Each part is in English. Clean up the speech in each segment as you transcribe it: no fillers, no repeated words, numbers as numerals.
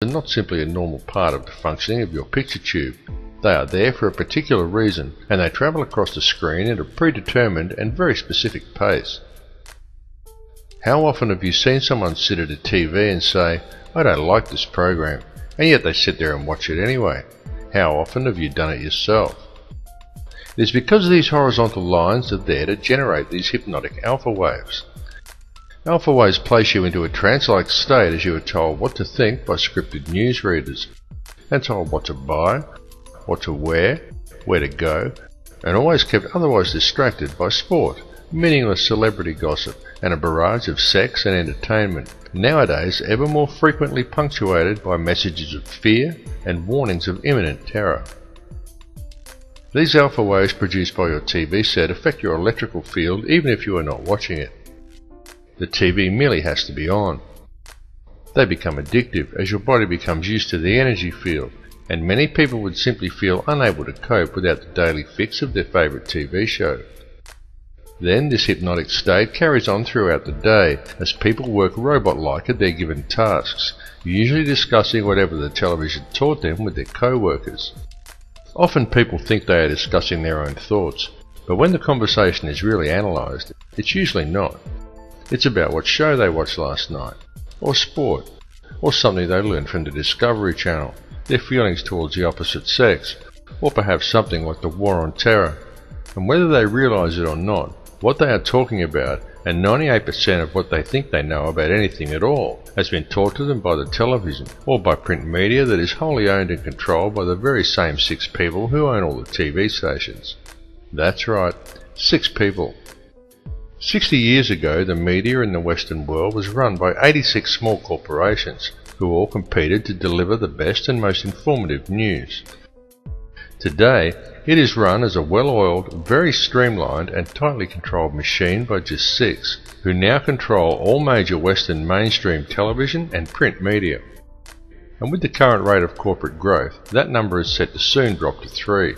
are not simply a normal part of the functioning of your picture tube. They are there for a particular reason, and they travel across the screen at a predetermined and very specific pace. How often have you seen someone sit at a TV and say, "I don't like this program," and yet they sit there and watch it anyway? How often have you done it yourself? It is because these horizontal lines are there to generate these hypnotic alpha waves. Alpha waves place you into a trance-like state as you are told what to think by scripted newsreaders, and told what to buy, what to wear, where to go, and always kept otherwise distracted by sport, meaningless celebrity gossip, and a barrage of sex and entertainment, nowadays ever more frequently punctuated by messages of fear and warnings of imminent terror. These alpha waves produced by your TV set affect your electrical field even if you are not watching it. The TV merely has to be on. They become addictive as your body becomes used to the energy field, and many people would simply feel unable to cope without the daily fix of their favourite TV show. Then this hypnotic state carries on throughout the day as people work robot-like at their given tasks, usually discussing whatever the television taught them with their co-workers. Often people think they are discussing their own thoughts, but when the conversation is really analysed, it's usually not. It's about what show they watched last night, or sport, or something they learned from the Discovery Channel, their feelings towards the opposite sex, or perhaps something like the War on Terror. And whether they realise it or not, what they are talking about, and 98% of what they think they know about anything at all, has been taught to them by the television, or by print media that is wholly owned and controlled by the very same 6 people who own all the TV stations. That's right, 6 people. 60 years ago, the media in the Western world was run by 86 small corporations, who all competed to deliver the best and most informative news. Today, it is run as a well-oiled, very streamlined and tightly controlled machine by just 6, who now control all major Western mainstream television and print media. And with the current rate of corporate growth, that number is set to soon drop to 3.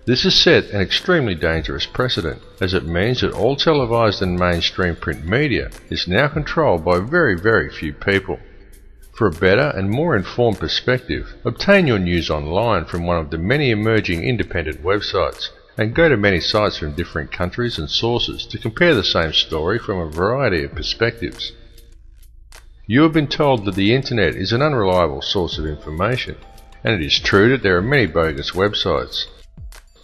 This has set an extremely dangerous precedent, as it means that all televised and mainstream print media is now controlled by very, very few people. For a better and more informed perspective, obtain your news online from one of the many emerging independent websites, and go to many sites from different countries and sources to compare the same story from a variety of perspectives. You have been told that the internet is an unreliable source of information, and it is true that there are many bogus websites.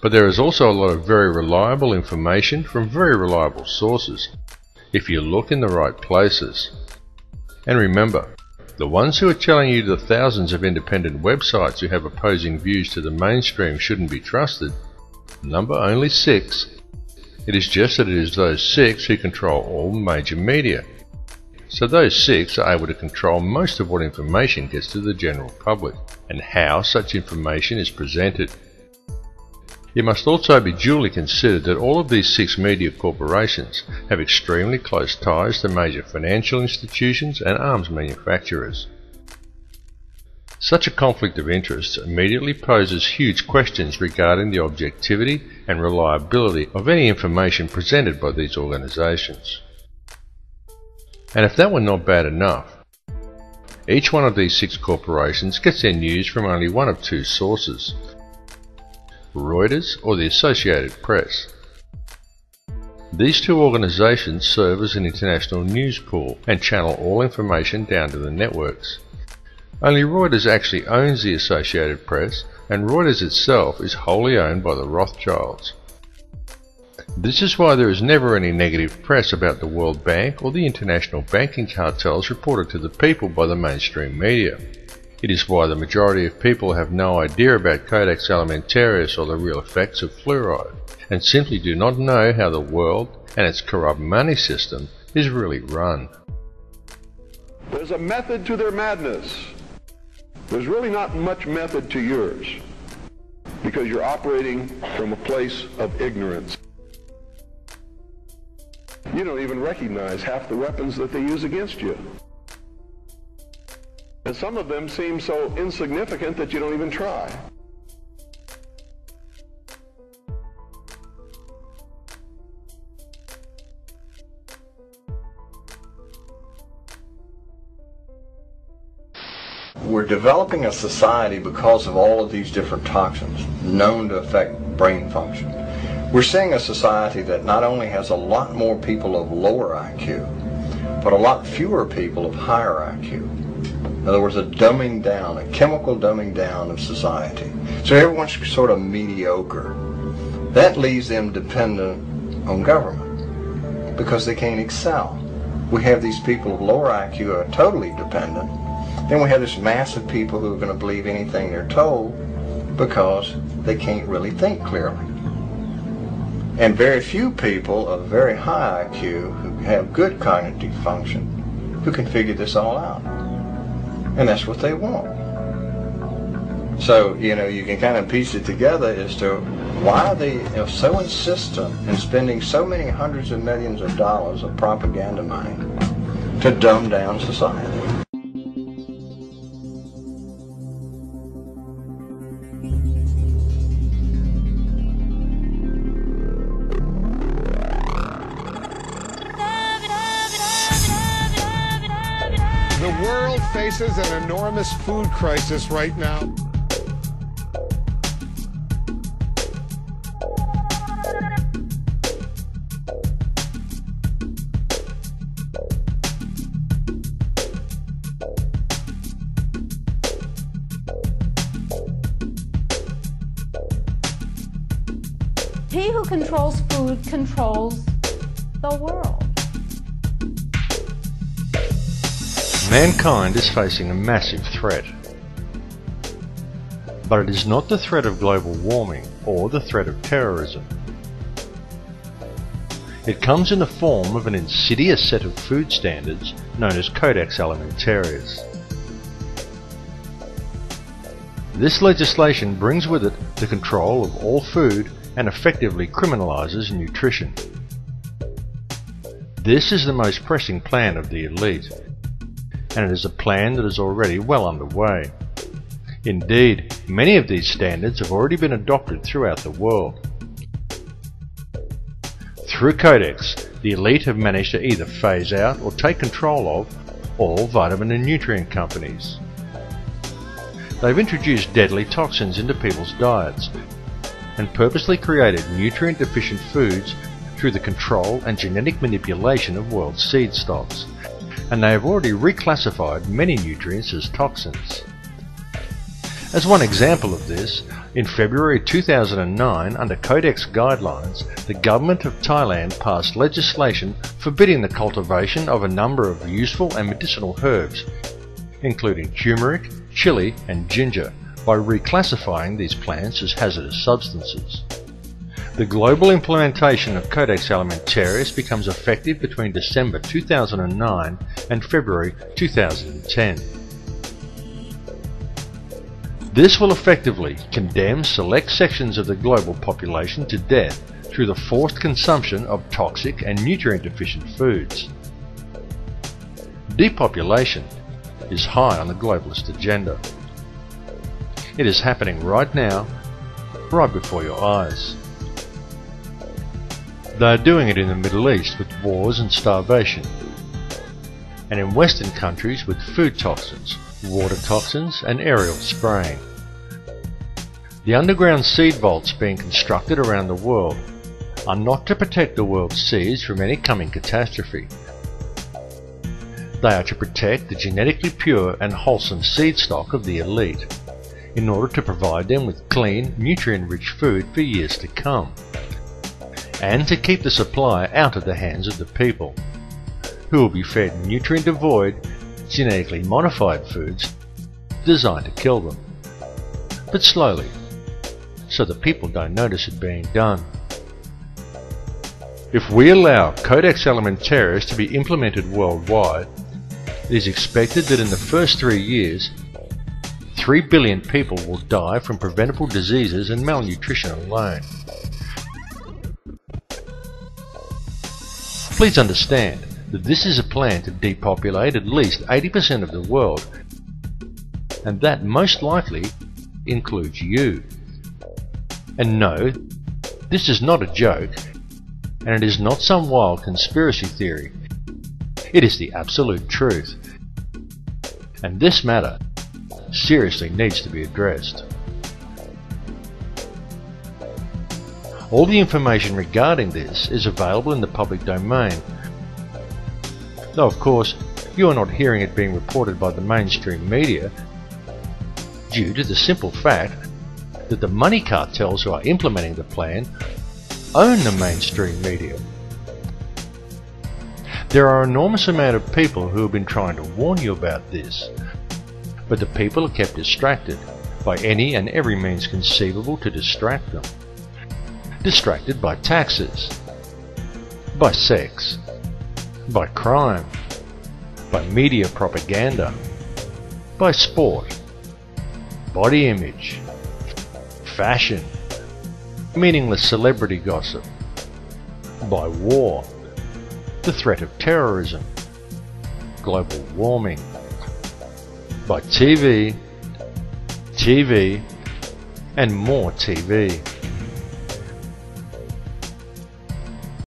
But there is also a lot of very reliable information from very reliable sources, if you look in the right places. And remember, the ones who are telling you the thousands of independent websites who have opposing views to the mainstream shouldn't be trusted, number only 6. It is just that it is those 6 who control all major media. So those 6 are able to control most of what information gets to the general public, and how such information is presented. It must also be duly considered that all of these 6 media corporations have extremely close ties to major financial institutions and arms manufacturers. Such a conflict of interest immediately poses huge questions regarding the objectivity and reliability of any information presented by these organizations. And if that were not bad enough, each one of these 6 corporations gets their news from only one of 2 sources: Reuters or the Associated Press. These 2 organizations serve as an international news pool and channel all information down to the networks. Only Reuters actually owns the Associated Press, and Reuters itself is wholly owned by the Rothschilds. This is why there is never any negative press about the World Bank or the international banking cartels reported to the people by the mainstream media. It is why the majority of people have no idea about Codex Alimentarius or the real effects of fluoride, and simply do not know how the world and its corrupt money system is really run. There's a method to their madness. There's really not much method to yours, because you're operating from a place of ignorance. You don't even recognize half the weapons that they use against you. And some of them seem so insignificant that you don't even try. we're developing a society because of all of these different toxins known to affect brain function. We're seeing a society that not only has a lot more people of lower IQ, but a lot fewer people of higher IQ. In other words, a dumbing down, a chemical dumbing down of society. So everyone's sort of mediocre. That leaves them dependent on government because they can't excel. We have these people of lower IQ who are totally dependent. Then we have this mass of people who are going to believe anything they're told because they can't really think clearly. And very few people of very high IQ who have good cognitive function who can figure this all out. And that's what they want. So, you can kind of piece it together as to why they are so insistent in spending so many hundreds of millions of dollars of propaganda money to dumb down society. The world faces an enormous food crisis right now. He who controls food controls the world. Mankind is facing a massive threat. But it is not the threat of global warming or the threat of terrorism. It comes in the form of an insidious set of food standards known as Codex Alimentarius. This legislation brings with it the control of all food and effectively criminalizes nutrition. This is the most pressing plan of the elite, and it is a plan that is already well underway. Indeed, many of these standards have already been adopted throughout the world. Through Codex, the elite have managed to either phase out or take control of all vitamin and nutrient companies. They've introduced deadly toxins into people's diets and purposely created nutrient-deficient foods through the control and genetic manipulation of world seed stocks, and they have already reclassified many nutrients as toxins. As one example of this, in February 2009, under Codex guidelines, the government of Thailand passed legislation forbidding the cultivation of a number of useful and medicinal herbs, including turmeric, chili and ginger, by reclassifying these plants as hazardous substances. The global implementation of Codex Alimentarius becomes effective between December 2009 and February 2010. This will effectively condemn select sections of the global population to death through the forced consumption of toxic and nutrient-deficient foods. Depopulation is high on the globalist agenda. It is happening right now, right before your eyes. They are doing it in the Middle East with wars and starvation, and in Western countries with food toxins, water toxins and aerial spraying. The underground seed vaults being constructed around the world are not to protect the world's seeds from any coming catastrophe. They are to protect the genetically pure and wholesome seed stock of the elite, in order to provide them with clean, nutrient-rich food for years to come, and to keep the supply out of the hands of the people, who will be fed nutrient-devoid, genetically modified foods designed to kill them, but slowly, so that people don't notice it being done. If we allow Codex Alimentarius to be implemented worldwide, it is expected that in the first 3 years, 3 billion people will die from preventable diseases and malnutrition alone. Please understand that this is a plan to depopulate at least 80% of the world, and that most likely includes you. And no, this is not a joke, and it is not some wild conspiracy theory. It is the absolute truth. And this matter seriously needs to be addressed. All the information regarding this is available in the public domain, though of course you are not hearing it being reported by the mainstream media due to the simple fact that the money cartels who are implementing the plan own the mainstream media. There are an enormous amount of people who have been trying to warn you about this, but the people are kept distracted by any and every means conceivable to distract them. Distracted by taxes, by sex, by crime, by media propaganda, by sport, body image, fashion, meaningless celebrity gossip, by war, the threat of terrorism, global warming, by TV, and more TV.